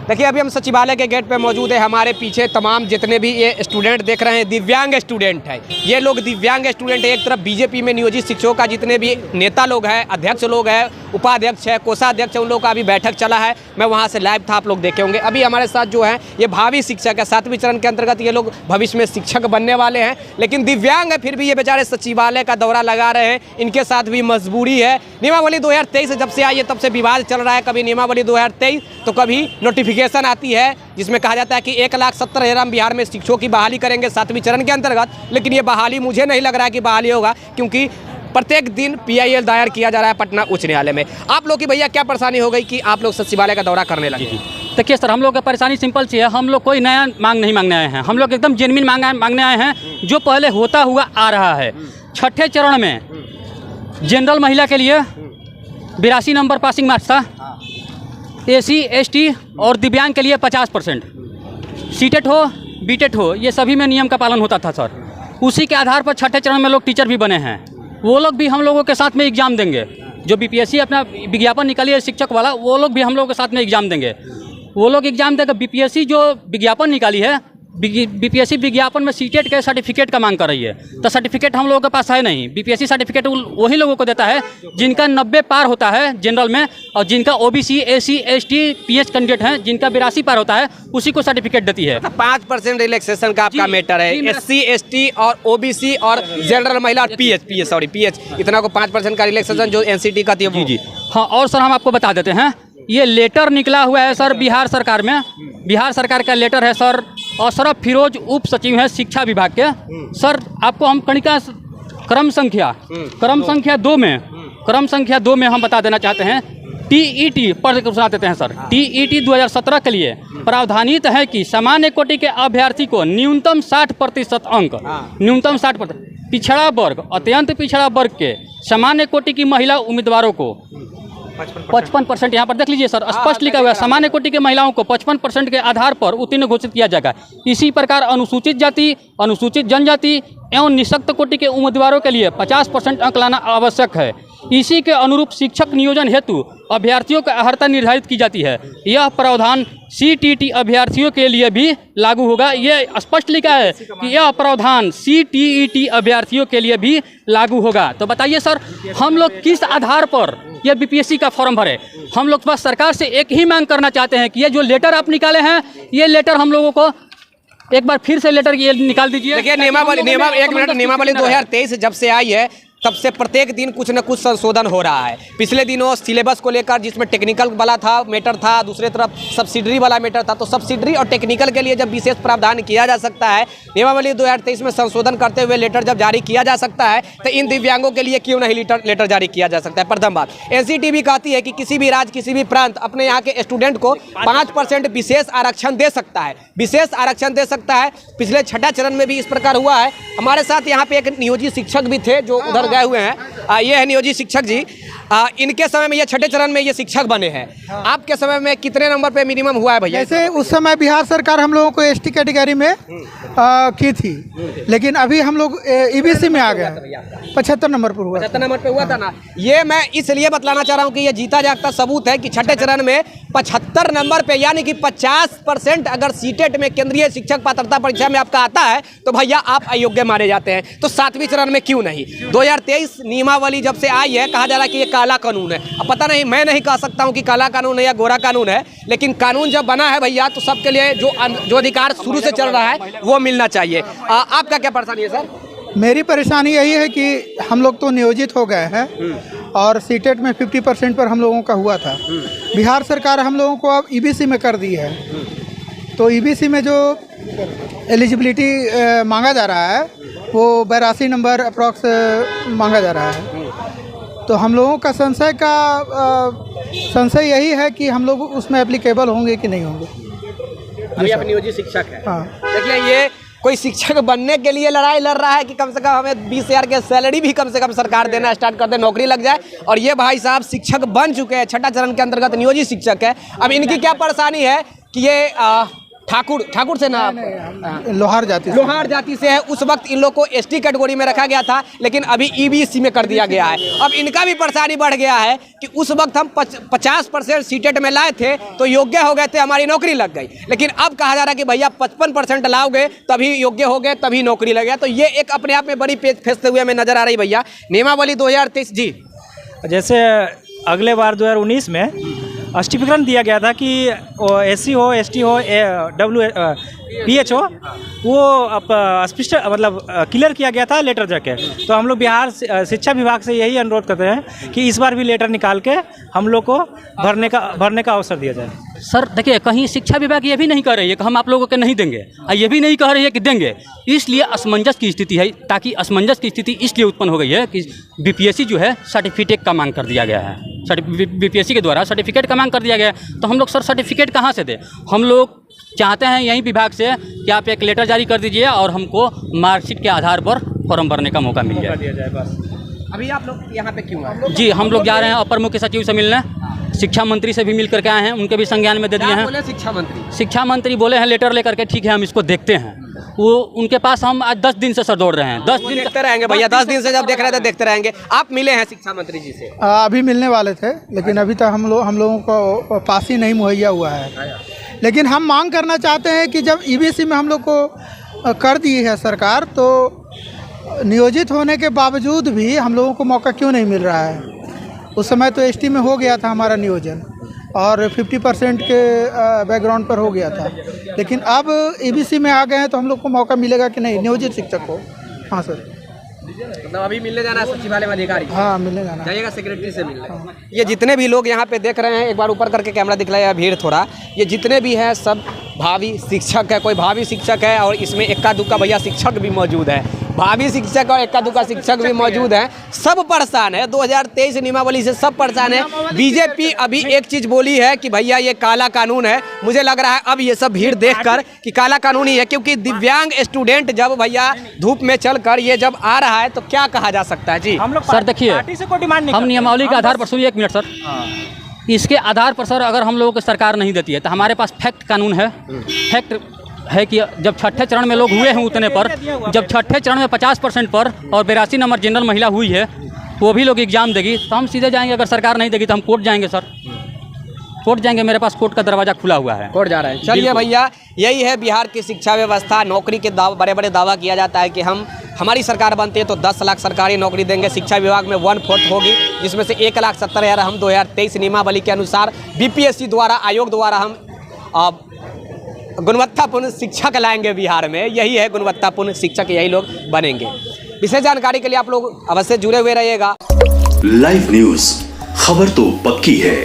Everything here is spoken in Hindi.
देखिए अभी हम सचिवालय के गेट पे मौजूद है। हमारे पीछे तमाम जितने भी ये स्टूडेंट देख रहे हैं दिव्यांग स्टूडेंट है। ये लोग दिव्यांग स्टूडेंट एक तरफ बीजेपी में नियोजित शिक्षकों का जितने भी नेता लोग हैं, अध्यक्ष लोग हैं, उपाध्यक्ष है, कोषाध्यक्ष है, उन लोगों का अभी बैठक चला है। मैं वहाँ से लाइव था, आप लोग देखे होंगे। अभी हमारे साथ जो है ये भावी शिक्षक है, 7वीं चरण के अंतर्गत ये लोग भविष्य में शिक्षक बनने वाले हैं, लेकिन दिव्यांग है, फिर भी ये बेचारे सचिवालय का दौरा लगा रहे हैं। इनके साथ भी मजबूरी है। नियमावली 2023 जब से आई है तब से विवाद चल रहा है। कभी नियमावली 2023 तो कभी नोटिफिकेशन आती है जिसमें कहा जाता है कि 1,70,000 हम बिहार में शिक्षकों की बहाली करेंगे 7वीं चरण के अंतर्गत, लेकिन ये बहाली मुझे नहीं लग रहा है कि बहाली होगा, क्योंकि प्रत्येक दिन PIL दायर किया जा रहा है पटना उच्च न्यायालय में। आप लोग की भैया क्या परेशानी हो गई कि आप लोग सचिवालय का दौरा करने लगे? देखिए सर, हम लोग का परेशानी सिंपल सी है। हम लोग कोई नया मांग नहीं मांगने आए हैं, हम लोग एकदम जेन्युइन मांगने आए हैं जो पहले होता हुआ आ रहा है। 6ठे चरण में जनरल महिला के लिए 82 नंबर पासिंग मार्क्स था, SC ST और दिव्यांग के लिए 50%, सीटेट हो बीटेट हो ये सभी में नियम का पालन होता था सर। उसी के आधार पर 6ठे चरण में लोग टीचर भी बने हैं। वो लोग भी हम लोगों के साथ में एग्ज़ाम देंगे। जो BPSC अपना विज्ञापन निकाली है शिक्षक वाला, वो लोग भी हम लोगों के साथ में एग्ज़ाम देंगे। वो लोग एग्ज़ाम देकर BPSC जो विज्ञापन निकाली है, BPSC विज्ञापन में सीटेट के सर्टिफिकेट का मांग कर रही है, तो सर्टिफिकेट हम लोगों के पास है नहीं। BPSC सर्टिफिकेट वही लोगों को देता है जिनका 90 पार होता है जनरल में, और जिनका OBC SC ST PH candidate हैं जिनका 82 पार होता है उसी को सर्टिफिकेट देती है। 5% रिलैक्सेशन का आपका मैटर है। SC ST और OBC और जनरल महिला और PH इतना को 5% का रिलैक्सेशन जो NCT का थी। जी हाँ, और सर हम आपको बता देते हैं, ये लेटर निकला हुआ है सर बिहार सरकार में। बिहार सरकार का लेटर है सर। अशरफ फिरोज उप सचिव हैं शिक्षा विभाग के। सर आपको हम कणिका क्रम संख्या 2 में हम बता देना चाहते हैं। TET पढ़ के सुना देते हैं सर। TET 2017 के लिए प्रावधानित है कि सामान्य कोटि के अभ्यर्थी को न्यूनतम 60% अंक, न्यूनतम 60%, पिछड़ा वर्ग अत्यंत पिछड़ा वर्ग के सामान्य कोटि की महिला उम्मीदवारों को 55%, यहाँ पर देख लीजिए सर स्पष्ट लिखा हुआ है, सामान्य कोटि के महिलाओं को 55% के आधार पर उत्तीर्ण घोषित किया जाएगा। इसी प्रकार अनुसूचित जाति, अनुसूचित जनजाति एवं निःशक्त कोटि के उम्मीदवारों के लिए 50% अंक लाना आवश्यक है। इसी के अनुरूप शिक्षक नियोजन हेतु अभ्यर्थियों की अर्हता निर्धारित की जाती है। यह प्रावधान CTET अभ्यर्थियों के लिए भी लागू होगा। ये स्पष्ट लिखा है कि यह प्रावधान CTET अभ्यर्थियों के लिए भी लागू होगा। तो बताइए सर, हम लोग किस आधार पर ये BPSC का फॉर्म भरे? हम लोग बस सरकार से एक ही मांग करना चाहते हैं कि ये जो लेटर आप निकाले हैं, ये लेटर हम लोगों को एक बार फिर से लेटर ये निकाल दीजिए। देखिए नियमावली 2023 जब से आई है तब से प्रत्येक दिन कुछ न कुछ संशोधन हो रहा है। पिछले दिनों सिलेबस को लेकर जिसमें टेक्निकल वाला था मैटर था, दूसरे तरफ सब्सिडरी वाला मैटर था। तो सब्सिडरी और टेक्निकल के लिए जब विशेष प्रावधान किया जा सकता है, नियमावली 2023 में संशोधन करते हुए लेटर जब जारी किया जा सकता है, तो इन दिव्यांगों के लिए क्यों नहीं लेटर जारी किया जा सकता है? प्रथम बात। NCT भी कहती है कि किसी भी राज्य किसी भी प्रांत अपने यहाँ के स्टूडेंट को 5% विशेष आरक्षण दे सकता है, विशेष आरक्षण दे सकता है। पिछले 6ठा चरण में भी इस प्रकार हुआ है। हमारे साथ यहाँ पे एक नियोजित शिक्षक भी थे जो उधर गए हुए हैं। ये है नियोजित शिक्षक जी। इनके समय में ये 6ठे चरण में ये शिक्षक बने हैं। आपके समय में कितने नंबर पे मिनिमम हुआ है भैया? जैसे उस समय बिहार सरकार हम लोगों को ST कैटेगरी में की थी, लेकिन अभी हम लोग EBC में आ गए, 75 नंबर पर हुआ। 75 नंबर पे हुआ था ना। ये मैं इसलिए बतलाना चाह रहा हूँ कि ये जीता जागता सबूत है कि 6ठे चरण में 75 नंबर पे यानी कि 50% अगर सीटेट में केंद्रीय शिक्षक पात्रता परीक्षा में आपका आता है तो भैया आप अयोग्य माने जाते हैं। तो 7वीं चरण में क्यों नहीं? 2023 नियमावली जब से आई है कहा जा रहा है कि ये काला कानून है। अब पता नहीं, मैं नहीं कह सकता हूँ कि काला कानून है या गोरा कानून है, लेकिन कानून जब बना है भैया तो सबके लिए जो अधिकार शुरू से चल रहा है वो मिलना चाहिए। आपका क्या परेशानी है सर? मेरी परेशानी यही है कि हम लोग तो नियोजित हो गए हैं और सीटेट में 50% पर हम लोगों का हुआ था। बिहार सरकार हम लोगों को अब EBC में कर दी है, तो EBC में जो एलिजिबिलिटी मांगा जा रहा है वो 82 नंबर अप्रॉक्स मांगा जा रहा है। तो हम लोगों का संशय यही है कि हम लोग उसमें एप्लीकेबल होंगे कि नहीं होंगे। अभी आप नियोजित शिक्षक है। हाँ, देखिए ये कोई शिक्षक बनने के लिए लड़ाई लड़ रहा है कि कम से कम हमें 20,000 के सैलरी भी कम से कम सरकार देना स्टार्ट कर दे, नौकरी लग जाए। और ये भाई साहब शिक्षक बन चुके हैं, 6ठा चरण के अंतर्गत नियोजित शिक्षक है। अब इनकी क्या परेशानी है कि ये ठाकुर से ना लोहार जाति से। लोहार जाति से है। उस वक्त इन लोग को एसटी कैटेगरी में रखा गया था, लेकिन अभी ईबीसी में कर दिया गया है। अब इनका भी परेशानी बढ़ गया है कि उस वक्त हम 50% सीटेट में लाए थे तो योग्य हो गए थे, हमारी नौकरी लग गई, लेकिन अब कहा जा रहा है कि भैया 55% लाओगे तभी योग्य हो गए, तभी नौकरी लग गया। तो ये एक अपने आप में बड़ी पेच फंसते हुए हमें नजर आ रही भैया। नियमावली 2023 जी, जैसे अगले बार 2019 में स्पष्टीकरण दिया गया था कि एससी हो, एसटी हो, PH हो, वो स्पष्ट मतलब क्लियर किया गया था लेटर जाके। तो हम लोग बिहार शिक्षा विभाग से यही अनुरोध करते हैं कि इस बार भी लेटर निकाल के हम लोग को भरने का अवसर दिया जाए। सर देखिए, कहीं शिक्षा विभाग ये भी नहीं कह रही है कि हम आप लोगों के नहीं देंगे, और ये भी नहीं कह रही है कि देंगे। इसलिए असमंजस की स्थिति है। ताकि असमंजस की स्थिति इसलिए उत्पन्न हो गई है कि बीपीएससी जो है सर्टिफिकेट का मांग कर दिया गया है। बीपीएससी के द्वारा सर्टिफिकेट का मांग कर दिया गया है। तो हम लोग सर सर्टिफिकेट कहाँ से दें? हम लोग चाहते हैं यहीं विभाग से कि आप एक लेटर जारी कर दीजिए और हमको मार्कशीट के आधार पर फॉर्म भरने का मौका मिल जाए। अभी आप लोग यहाँ पे क्यों आए? जी, हम लोग जा रहे हैं अपर मुख्य सचिव से मिलने, शिक्षा मंत्री से भी मिल करके आए हैं, उनके भी संज्ञान में दे दिए हैं। शिक्षा मंत्री बोले हैं लेटर लेकर के ठीक है हम इसको देखते हैं। वो उनके पास हम आज 10 दिन से सर दौड़ रहे हैं। 10 दिन देखते रहेंगे भैया, 10 दिन से जब देख रहे थे देखते रहेंगे। आप मिले हैं शिक्षा मंत्री जी से? अभी मिलने वाले थे, लेकिन अभी तक हम लोगों को पास ही नहीं मुहैया हुआ है। लेकिन हम मांग करना चाहते हैं कि जब ईबीसी में हम लोग को कर दी है सरकार, तो नियोजित होने के बावजूद भी हम लोगों को मौका क्यों नहीं मिल रहा है? उस समय तो एसटी में हो गया था हमारा नियोजन और 50% के बैकग्राउंड पर हो गया था, लेकिन अब ईबीसी में आ गए हैं तो हम लोग को मौका मिलेगा कि नहीं नियोजित शिक्षक को? हाँ सर, मतलब अभी मिलने जाना है सचिवालय में अधिकारी? हाँ, मिलने जाना जाइएगा सेक्रेटरी से मिलने। ये जितने भी लोग यहाँ पे देख रहे हैं, एक बार ऊपर करके कैमरा दिखलाया भीड़ थोड़ा, ये जितने भी हैं सब भावी शिक्षक है। कोई भावी शिक्षक है और इसमें इक्का दुक्का भैया शिक्षक भी मौजूद है। भावी शिक्षक और इक्का दुक्का शिक्षक भी मौजूद हैं। सब परेशान है 2023 नियमावली से, सब परेशान है। बीजेपी अभी एक चीज़ बोली है कि भैया ये काला कानून है। मुझे लग रहा है अब ये सब भीड़ देखकर कि काला कानून ही है, क्योंकि दिव्यांग स्टूडेंट जब भैया धूप में चलकर ये जब आ रहा है तो क्या कहा जा सकता है जी? हम लोग सर देखिए, हम नियमावली के आधार पर सुनिए एक मिनट सर, इसके आधार पर सर अगर हम लोगों को सरकार नहीं देती है तो हमारे पास फैक्ट कानून है। फैक्ट है कि जब छठे चरण में लोग हुए हैं उतने पर, जब छठे चरण में 50% पर और 82 नंबर जनरल महिला हुई है, वो भी लोग एग्जाम देगी तो हम सीधे जाएंगे। अगर सरकार नहीं देगी तो हम कोर्ट जाएंगे सर, कोर्ट जाएंगे। मेरे पास कोर्ट का दरवाजा खुला हुआ है, कोर्ट जा रहे हैं। चलिए भैया, यही है बिहार की शिक्षा व्यवस्था। नौकरी के बड़े बड़े दावा किया जाता है कि हमारी सरकार बनती है तो 10 लाख सरकारी नौकरी देंगे। शिक्षा विभाग में 1/4 होगी, जिसमें से 1,70,000 हम 2023 नियमावली के अनुसार बीपीएससी द्वारा, आयोग द्वारा हम गुणवत्तापूर्ण शिक्षक लाएंगे बिहार में। यही है गुणवत्तापूर्ण शिक्षक, यही लोग बनेंगे। विशेष जानकारी के लिए आप लोग अवश्य जुड़े हुए रहिएगा। लाइव न्यूज, खबर तो पक्की है।